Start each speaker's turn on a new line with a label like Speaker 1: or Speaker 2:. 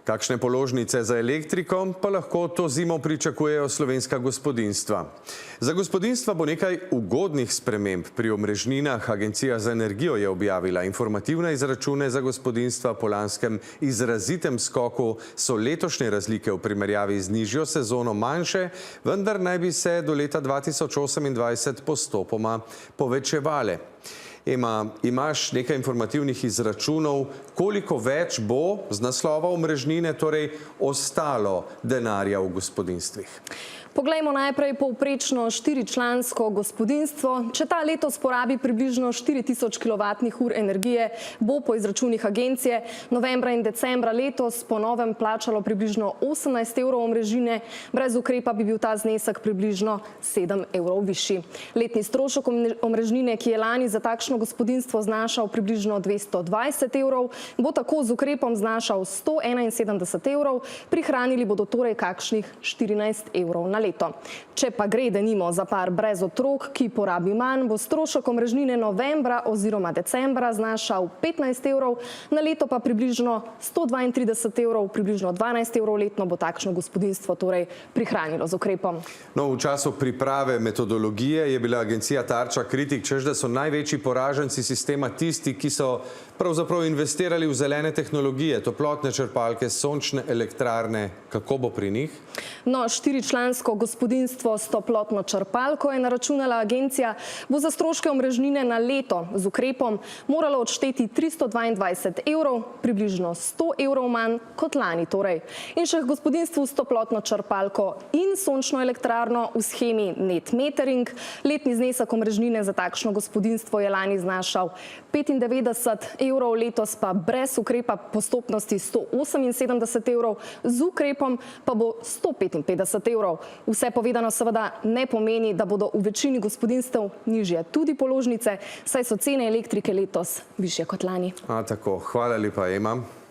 Speaker 1: Kakšne položnice za elektriko pa lahko to zimo pričakujejo slovenska gospodinjstva? Za gospodinjstva bo nekaj ugodnih sprememb pri omrežninah. Agencija za energijo je objavila informativne izračune za gospodinjstva. Po lanskem izrazitem skoku so letošnje razlike v primerjavi z nižjo sezono manjše, vendar naj bi se do leta 2028 postopoma povečevale. Ema, imaš nekaj informativnih izračunov, koliko več bo z naslova omrežnine torej ostalo denarja v gospodinjstvih?
Speaker 2: Poglejmo najprej povprečno štiričlansko gospodinjstvo. Če ta letos porabi približno 4000 kWh energije, bo po izračunih agencije novembra in decembra letos po novem plačalo približno 18 evrov omrežnine, brez ukrepa bi bil ta znesek približno 7 evrov višji. Letni strošek omrežnine, ki je lani za takšno gospodinjstvo znašal približno 220 evrov, bo tako z ukrepom znašal 171 evrov, prihranili bodo torej kakšnih 14 evrov na leto. Če pa gre denimo za par brez otrok, ki porabi manj, bo strošek omrežnine novembra oziroma decembra znašal 15 evrov, na leto pa približno 132 evrov, približno 12 evrov letno bo takšno gospodinjstvo torej prihranilo z ukrepom.
Speaker 1: No, v času priprave metodologije je bila agencija tarča kritik, češ da so največji poraženci sistema tisti, ki so pravzaprav investirali v zelene tehnologije, toplotne črpalke, sončne elektrarne. Kako bo pri njih?
Speaker 2: No, štiričlansko gospodinjstvo s toplotno črpalko, je naračunala agencija, bo za stroške omrežnine na leto z ukrepom moralo odšteti 322 evrov, približno 100 evrov manj kot lani torej. In še gospodinjstvu s toplotno črpalko in sončno elektrarno v shemi Net Metering. Letni znesek omrežnine za takšno gospodinjstvo je lani znašal 95 evrov, letos pa brez ukrepa postopnosti 178 evrov, z ukrepom pa bo 155 evrov. Vse povedano seveda ne pomeni, da bodo v večini gospodinjstev nižje tudi položnice, saj so cene elektrike letos višje kot lani.
Speaker 1: Tako, hvala lepa, Ema.